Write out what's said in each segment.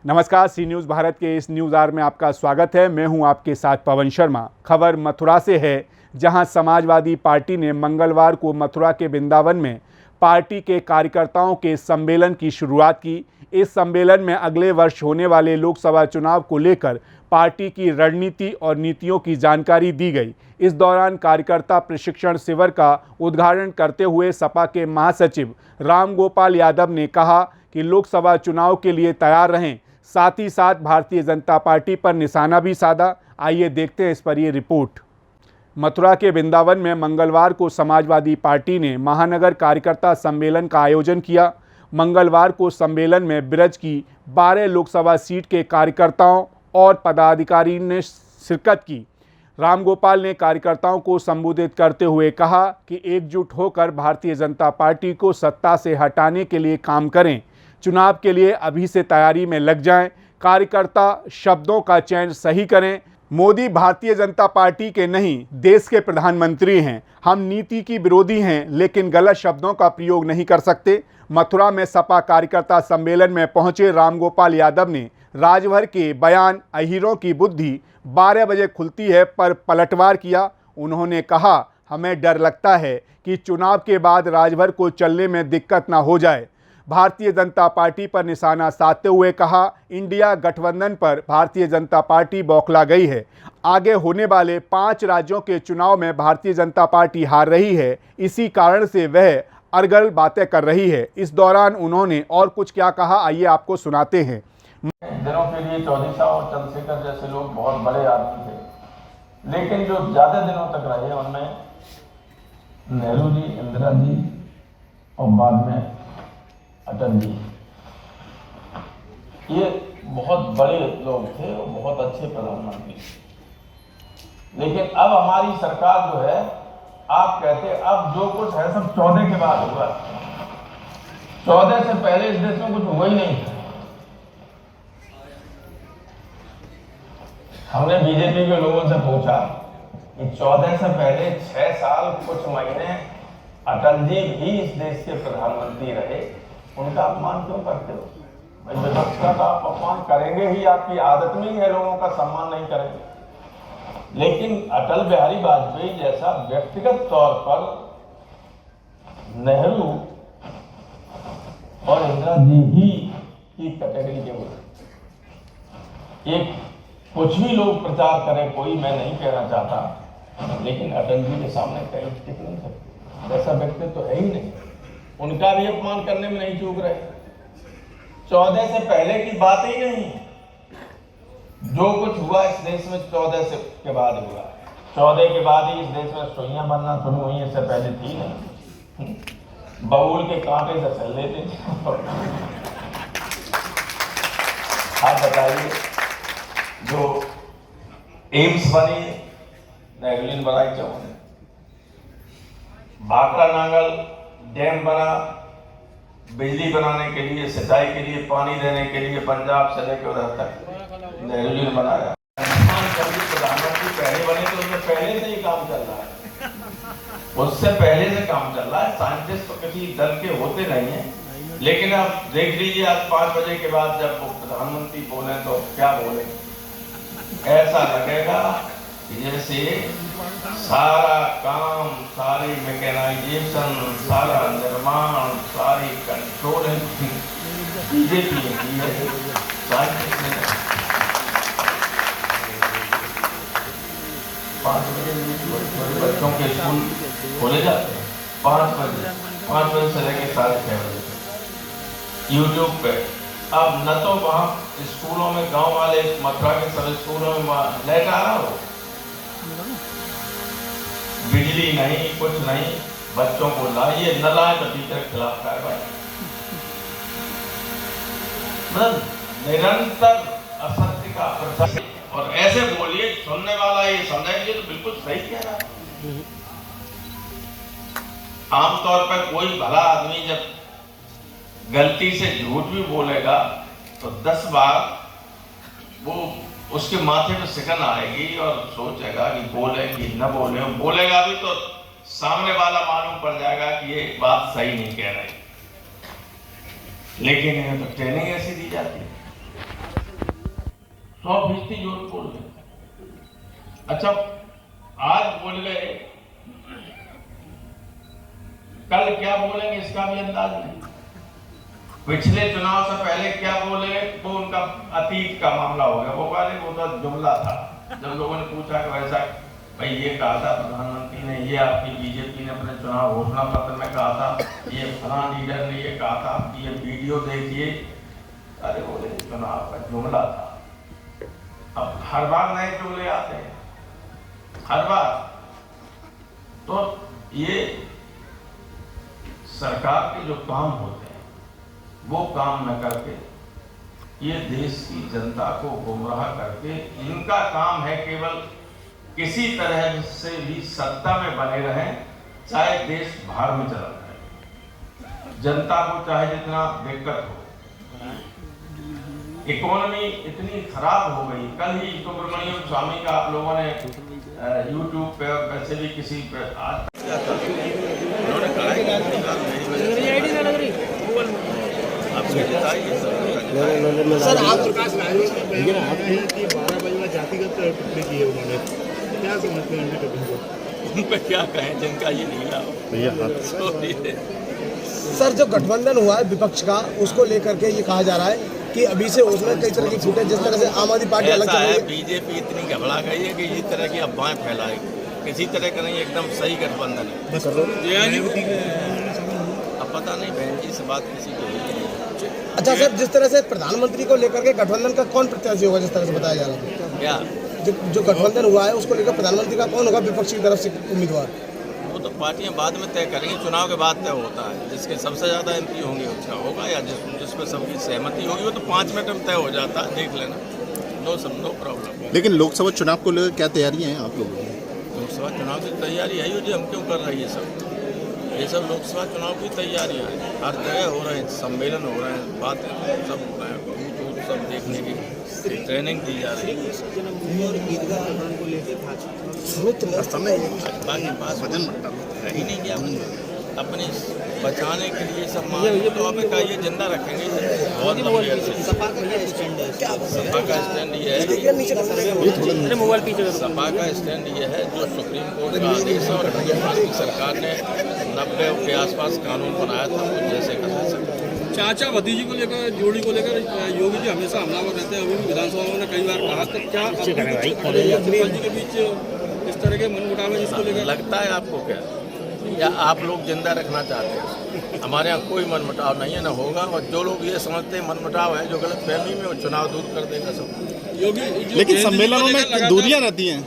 नमस्कार, सी न्यूज़ भारत के इस न्यूज़ आवर में आपका स्वागत है। मैं हूं आपके साथ पवन शर्मा। खबर मथुरा से है, जहां समाजवादी पार्टी ने मंगलवार को मथुरा के वृंदावन में पार्टी के कार्यकर्ताओं के सम्मेलन की शुरुआत की। इस सम्मेलन में अगले वर्ष होने वाले लोकसभा चुनाव को लेकर पार्टी की रणनीति और नीतियों की जानकारी दी गई। इस दौरान कार्यकर्ता प्रशिक्षण शिविर का उद्घाटन करते हुए सपा के महासचिव रामगोपाल यादव ने कहा कि लोकसभा चुनाव के लिए तैयार रहें, साथ ही साथ भारतीय जनता पार्टी पर निशाना भी साधा। आइए देखते हैं इस पर ये रिपोर्ट। मथुरा के वृंदावन में मंगलवार को समाजवादी पार्टी ने महानगर कार्यकर्ता सम्मेलन का आयोजन किया। मंगलवार को सम्मेलन में ब्रज की 12 लोकसभा सीट के कार्यकर्ताओं और पदाधिकारी ने शिरकत की। रामगोपाल ने कार्यकर्ताओं को संबोधित करते हुए कहा कि एकजुट होकर भारतीय जनता पार्टी को सत्ता से हटाने के लिए काम करें। चुनाव के लिए अभी से तैयारी में लग जाएं। कार्यकर्ता शब्दों का चयन सही करें। मोदी भारतीय जनता पार्टी के नहीं, देश के प्रधानमंत्री हैं। हम नीति की विरोधी हैं, लेकिन गलत शब्दों का प्रयोग नहीं कर सकते। मथुरा में सपा कार्यकर्ता सम्मेलन में पहुंचे रामगोपाल यादव ने राजभर के बयान अहीरों की बुद्धि 12 बजे खुलती है पर पलटवार किया। उन्होंने कहा, हमें डर लगता है कि चुनाव के बाद राजभर को चलने में दिक्कत ना हो जाए। भारतीय जनता पार्टी पर निशाना साधते हुए कहा, इंडिया गठबंधन पर भारतीय जनता पार्टी बौखला गई है। आगे होने वाले 5 राज्यों के चुनाव में भारतीय जनता पार्टी हार रही है, इसी कारण से वह अरगल बातें कर रही है। इस दौरान उन्होंने और कुछ क्या कहा, आइए आपको सुनाते हैं। दिनों के लिए चौधरी साहब और चंद्रशेखर जैसे लोग बहुत बड़े आदमी थे, लेकिन जो ज्यादा दिनों तक रहे उनमें नेहरू जी, इंदिरा जी और बाद में अटल जी, ये बहुत बड़े लोग थे और बहुत अच्छे प्रधानमंत्री। लेकिन अब हमारी सरकार जो है, आप कहते अब जो कुछ है सब 14 के बाद हुआ। 14 से पहले इस देश में कुछ हुआ ही नहीं। हमने बीजेपी के लोगों से पूछा कि 14 से पहले 6 साल कुछ महीने अटल जी भी इस देश के प्रधानमंत्री रहे, उनका अपमान क्यों करते हो? भाई विपक्ष का आप अपमान करेंगे ही, आपकी आदत में ही है लोगों का सम्मान नहीं करेंगे। लेकिन अटल बिहारी वाजपेयी जैसा व्यक्तिगत तौर पर नेहरू और इंदिरा जी ही की कैटेगरी के हुए। एक कुछ भी लोग प्रचार करें, कोई, मैं नहीं कहना चाहता, लेकिन अटल जी के सामने कहीं टिक नहीं सकते। वैसा व्यक्तित्व तो है ही नहीं। उनका भी अपमान करने में नहीं चूक रहे। 14 से पहले की बात ही नहीं। जो कुछ हुआ इस देश में 14 से के बाद हुआ। 14 के बाद ही इस देश में सुइयां बनना शुरू हुई, इससे पहले थी नहीं। बबूल के कांटे से चल लेते थे। आप बताइए, जो एम्स बनी, नेगलिन बनाई चौने, भाखड़ा नांगल डैम बना, बिजली बनाने के लिए, सिंचाई के लिए, पानी देने के लिए पंजाब से लेकर उधर तक नेहरू जी ने बनाया। प्रधानमंत्री पहले बने तो उसमें पहले से ही काम चल रहा है, उससे पहले से काम चल रहा है। साइंटिस्ट तो किसी दल के होते नहीं है, लेकिन आप देख लीजिए आज 5 बजे के बाद जब वो प्रधानमंत्री बोले तो क्या बोले, ऐसा लगेगा जैसे सारा काम, सारी मैकेनाइजेशन, सारा निर्माण, सारी कंट्रोलिंग बीजेपी ने की है, साइंटिस्ट ने। 5 बजे बच्चों के स्कूल खोले जाते हैं, 5 बजे से लेकर 6:30 बजे तक यूट्यूब पे। अब न तो वहाँ स्कूलों में, गांव वाले मथुरा के सभी स्कूलों में लाइट आ रहा हो, बिजली नहीं, कुछ नहीं, बच्चों को लाइए, न लाए तो टीचर के खिलाफ कार्रवाई। मतलब निरंतर असत्य का प्रचार, और ऐसे बोलिए सुनने वाला ये समझेंगे तो बिल्कुल सही कह रहा है। आमतौर पर कोई भला आदमी जब गलती से झूठ भी बोलेगा तो 10 बार वो उसके माथे पे सिकन आएगी और सोचेगा कि बोले कि न बोले। बोलेगा भी तो सामने वाला मालूम पड़ जाएगा कि ये बात सही नहीं कह रहे, लेकिन इन्हें तो ट्रेनिंग ऐसी दी जाती है 100% झूठ बोल रहे। अच्छा, आज बोल गए, कल क्या बोलेंगे इसका भी अंदाज नहीं। पिछले चुनाव से पहले क्या बोले वो उनका अतीत का मामला हो गया। वो वाले वो तो जुमला था, जब लोगों ने पूछा कि वैसा भाई ये कहा था प्रधानमंत्री ने, ये आपकी बीजेपी ने अपने चुनाव घोषणा पत्र में कहा था, ये फलां लीडर ने ये कहा था, ये वीडियो देखिए। अरे बोले चुनाव का जुमला था। अब हर बार नए जुमले आते हैं, हर बार। तो ये सरकार के जो काम होते हैं वो काम न करके ये देश की जनता को गुमराह करके, इनका काम है केवल किसी तरह से भी सत्ता में बने रहें, चाहे देश बाहर में चला जाए, जनता को चाहे जितना दिक्कत हो। इकोनॉमी इतनी खराब हो गई। कल ही सुब्रमण्यम स्वामी का आप लोगों ने यूट्यूब पे और वैसे भी किसी पे आज उन्होंने कहा सर आप प्रकाश आपने 12 बजे जातिगत टिप्पणी की है, उन्होंने क्या समझते हैं उनकी टिप्पणी को? उन पे क्या कहें जिनका ये नीला हो। सर जो गठबंधन हुआ है विपक्ष का, उसको लेकर के ये कहा जा रहा है कि अभी से उसमें कई तरह की फूटें, जिस तरह से आम आदमी पार्टी अलग चल रही है। बीजेपी इतनी घबरा गई है कि इस तरह की अफवाहें फैलाएगी, किसी तरह का नहीं, एकदम सही गठबंधन है। अब पता नहीं बहन जी से बात किसी की हुई है। अच्छा सर, जिस तरह से प्रधानमंत्री को लेकर के गठबंधन का कौन प्रत्याशी होगा, जिस तरह से बताया जा रहा है, क्या जो गठबंधन हुआ है उसको लेकर प्रधानमंत्री का कौन होगा विपक्ष की तरफ से उम्मीदवार? वो तो पार्टियां बाद में तय करेंगी, चुनाव के बाद तय होता है। जिसके सबसे ज़्यादा एमपी होंगे उसका होगा, या जिसमें सबकी सहमति होगी वो तो 5 मिनट में तय हो जाता है, देख लेना, नो प्रॉब्लम। लेकिन लोकसभा चुनाव को लेकर क्या तैयारियां हैं आप लोगों की? लोकसभा चुनाव की तैयारी है जी, हम क्यों कर रहे हैं ये सब लोकसभा चुनाव की तैयारियां हैं। हर जगह हो रहे हैं, सम्मेलन हो रहे हैं, बातें सब हो रहे हैं, बूथ सब देखने की ट्रेनिंग दी जा रही है। बाकी पास ही नहीं किया अपने बचाने के लिए सब का ये जिंदा रखेंगे बहुत लंबी अर्से। सपा का स्टैंड ये है, सपा का स्टैंड ये है जो सुप्रीम कोर्ट का आदेश और की सरकार ने 90 के आसपास कानून बनाया था वो जैसे कर सकते। चाचा भतीजी को लेकर, जोड़ी को लेकर योगी जी हमेशा हमलावर रहते हैं। अभी भी विधानसभा में कई बार कहा, तो क्या जी के बीच इस तरह के मनमुटाव है जिसको लेकर लगता है आपको क्या, या आप लोग जिंदा रखना चाहते हैं? हमारे यहाँ कोई मनमुटाव नहीं है, ना होगा। और जो लोग ये समझते हैं मनमुटाव है, जो गलत फहमी में वो चुनाव दूर कर देगा सब। योगी लेकिन सम्मेलनों में दूरियां रहती हैं,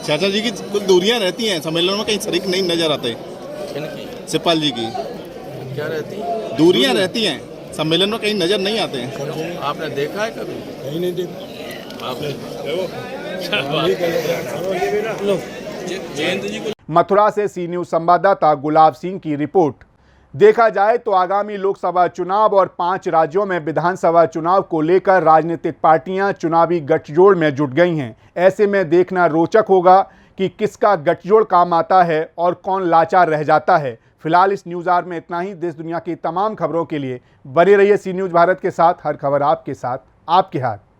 चाचा जी की कुछ दूरियां रहती हैं, सम्मेलनों में कहीं शरीक नहीं नजर आते। इनकी शिवपाल जी की क्या रहती दूरियां रहती हैं, सम्मेलन में कहीं नजर नहीं आते हैं। आपने देखा है कभी? कहीं नहीं देखा आपने जयंत जी को मथुरा से सी न्यूज़ संवाददाता गुलाब सिंह की रिपोर्ट। देखा जाए तो आगामी लोकसभा चुनाव और 5 राज्यों में विधानसभा चुनाव को लेकर राजनीतिक पार्टियां चुनावी गठजोड़ में जुट गई हैं। ऐसे में देखना रोचक होगा कि किसका गठजोड़ काम आता है और कौन लाचार रह जाता है। फिलहाल इस न्यूज़ आवर में इतना ही। देश दुनिया की तमाम खबरों के लिए बने रहिए सी न्यूज़ भारत के साथ। हर खबर आपके साथ, आपके हाथ।